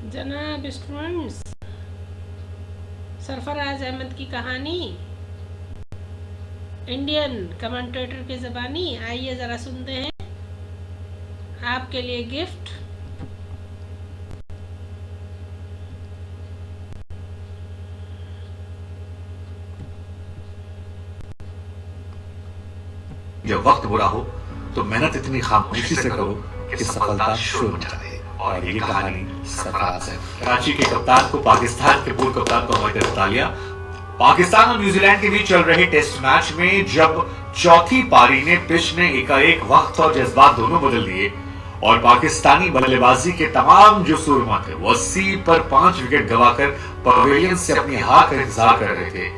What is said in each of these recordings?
जनाब स्टूडेंट्स, सरफराज अहमद की कहानी इंडियन कमेंटेटर की ज़बानी। आइए ज़रा सुनते हैं। आपके लिए गिफ्ट। जब वक्त बुरा हो तो मेहनत इतनी खामोशी से करो कि सफलता शोर मचा दे। और ये कहानी सरफराज है। कराची के कप्तान को पाकिस्तान के पूर्व कप्तान को हवाई तालियां। पाकिस्तान और न्यूजीलैंड के बीच चल रहे टेस्ट मैच में जब चौथी पारी ने पिच ने एकाएक वक्त और जज्बात दोनों बदल दिए और पाकिस्तानी बल्लेबाजी के तमाम जो सूरमा थे वो 80 पर 5 विकेट गवाकर पवेलियन से अपनी हार का इंतजार कर रहे थे,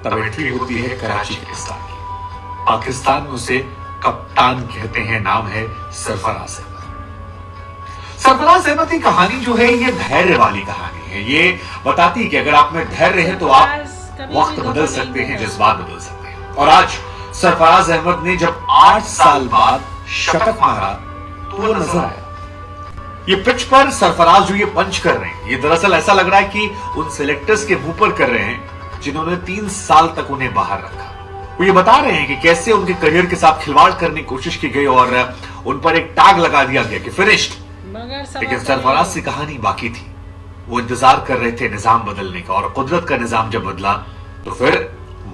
तब एंट्री होती है कराची के कप्तान की। पाकिस्तान में उसे कप्तान कहते हैं, नाम है सरफराज अहमद। सरफराज अहमद की कहानी जो है ये धैर्य वाली कहानी है। ये बताती है कि अगर आप में धैर्य है तो आप वक्त बदल सकते हैं, जज्बात बदल सकते हैं। और आज सरफराज अहमद ने जब 8 साल बाद शतक मारा तो वो नजर आया। ये पिच पर सरफराज जो ये पंच कर रहे हैं, ये दरअसल ऐसा लग रहा है कि उन सिलेक्टर्स के मुंह पर कर रहे हैं जिन्होंने 3 साल तक उन्हें बाहर रखा। वो ये बता रहे हैं कि कैसे उनके करियर के साथ खिलवाड़ करने की कोशिश की गई और उन पर एक टैग लगा दिया गया कि फिनिश्ड। लेकिन सरफराज की कहानी बाकी थी। वो इंतजार कर रहे थे निजाम बदलने का, और कुदरत का निजाम जब बदला तो फिर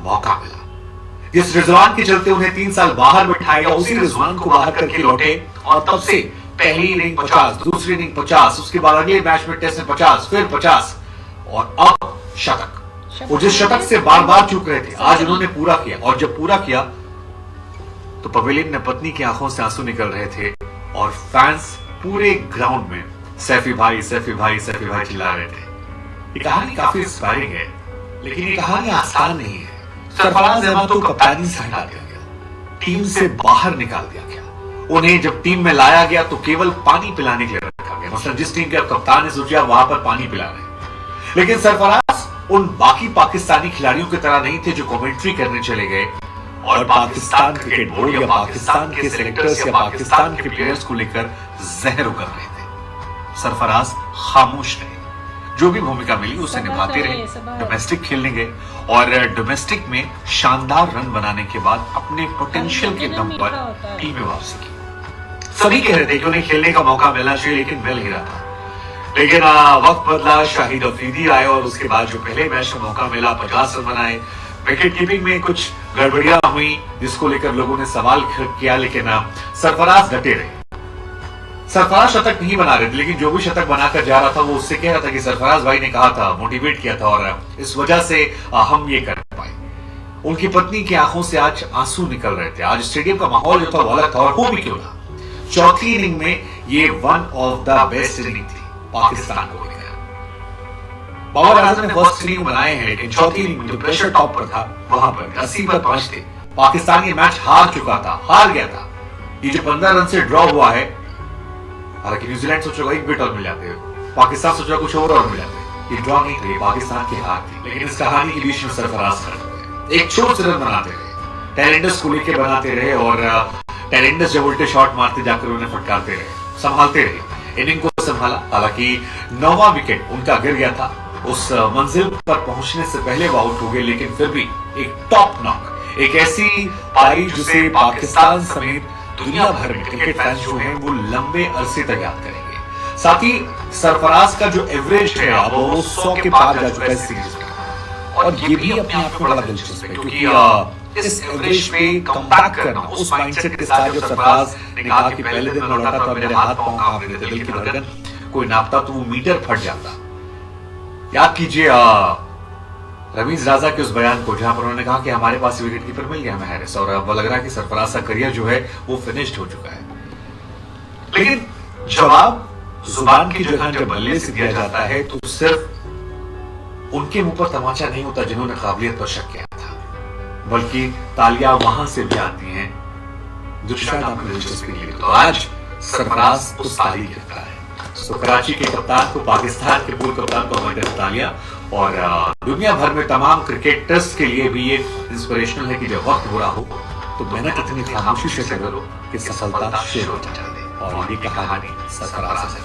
मौका मिला। जिस रिजवान के चलते उन्हें 3 साल बाहर बिठाया, उसी रिजवान को बाहर करके लौटे और तब से पहली इनिंग 50, दूसरी इनिंग 50, उसके बाद अगले मैच में टेस्ट में 50, फिर 50 और अब शतक। वो जिस शतक से बार बार चूक रहे थे आज उन्होंने पूरा किया। और जब पूरा किया तो पवेलियन में पत्नी की आंखों से आंसू निकल रहे थे और फैंस पूरे ग्राउंड में सैफी भाई सैफी भाई सैफी भाई चिल्ला रहे थे। ये कहानी काफी इंस्पायरिंग है, लेकिन ये कहानी आसान नहीं है। सरफराज अहमद को कप्तानी से हटा दिया गया, टीम से बाहर निकाल दिया गया। उन्हें जब टीम में लाया गया तो केवल पानी पिलाने के लिए रखा गया। मतलब जिस टीम के कप्तान ने सोचा वहां पर पानी पिला रहे। लेकिन सरफराज उन बाकी पाकिस्तानी खिलाड़ियों की तरह नहीं थे जो कमेंट्री करने चले गए और पाकिस्तान क्रिकेट बोर्ड या पाकिस्तान के सिलेक्टर्स या पाकिस्तान के प्लेयर्स को लेकर जहर उगल रहे थे। सरफराज खामोश रहे, जो भी भूमिका मिली उसे निभाते रहे। डोमेस्टिक खेलने गए और डोमेस्टिक में शानदार रन बनाने के बाद अपने पोटेंशियल के दम पर टीम में वापसी की। सभी कह रहे थे कि उन्हें खेलने का मौका मिलना चाहिए, लेकिन मिल ही रहा था। लेकिन वक्त बदला, शाहिद अफरीदी आए और उसके बाद जो पहले मैच में मौका मिला 50 रन बनाए। विकेट कीपिंग में कुछ गड़बड़ियां हुई जिसको लेकर लोगों ने सवाल किया, लेकिन सरफराज डटे रहे। सरफराज शतक नहीं बना रहे थे, लेकिन जो भी शतक बनाकर जा रहा था वो उससे कह रहा था कि सरफराज भाई ने कहा था, मोटिवेट किया था और इस वजह से हम ये कर पाए। उनकी पत्नी की आंखों से आज आंसू निकल रहे थे। आज स्टेडियम का माहौल जो था वो अलग था, और वो भी क्यों था। चौथी इनिंग में ये one of the best inning थी पाकिस्तान को लेकर। बाबर आजम ने फर्स्ट इनिंग बनाए हैं, लेकिन चौथी इनिंग में जो प्रेशर टॉप पर था वहां पर 80 पर 5 थे। पाकिस्तान ये मैच हार चुका था, हार गया था। ये जो 15 रन से ड्रॉ हुआ है, हालांकि न्यूजीलैंड सोचेगा 1 विकेट और मिल जाते, पाकिस्तान सोचेगा कुछ और मिल जाते। ये ड्रॉ नहीं थे, पाकिस्तान की हार थी। लेकिन इस कहानी के बीच में सरफराज खड़े हुए, एक छोटे से रन बनाते रहे, टैलेंडर्स को लेकर बनाते रहे और टैलेंडर्स जब उल्टे शॉट मारते जाकर उन्हें फटकारते रहे, संभालते रहे। इनिंग को संभाला। हालांकि 9वां विकेट उनका गिर गया था। उस मंजिल पर पहुंचने से पहले वो आउट हो गए, लेकिन फिर भी एक टॉप नॉक, एक ऐसी पारी जिसे पाकिस्तान समेत दुनिया भर में क्रिकेट फैंस जो हैं वो लंबे अरसे तक याद करेंगे। साथ ही सरफराज का जो एवरेज है अब वो 100 के पार जा चुका है सीरीज में, और ये भी अपने आप में बड़ा दिलचस्प है क्योंकि इस एवरेज पे कमबैक करना, उस माइंडसेट के साथ जो सरफराज ने कहा कि पहले दिन में लौटा था मेरे हाथ पांव कांप रहे थे, दिल की धड़कन कोई नापता तो वो मीटर फट जाता। याद कीजिए रमीज राजा के उस बयान को जहां पर उन्होंने कहा कि हमारे पास विकेट कीपर मिल गया हमें हैरिस, और अब लग रहा है कि सरफराज का करियर जो है वो फिनिश्ड हो चुका है। लेकिन जवाब जुबान की जगह जब बल्ले से दिया जाता है तो सिर्फ उनके मुंह पर तमाचा नहीं होता जिन्होंने काबिलियत पर शक किया था, बल्कि तालियां वहां से भी आती हैं जो शायद आपने दिलचस्पी ली। तो आज सरफराज उस ताली कहता है। कराची के कप्तान को, पाकिस्तान के पूर्व कप्तान को हमारी तालियां, और दुनिया भर में तमाम क्रिकेटर्स के लिए भी ये इंस्पिरेशनल है कि जब वक्त बुरा हो तो मेहनत इतनी खामोशी से करो कि सफलता शेर हो जाए। और ये कहानी सरफराज है।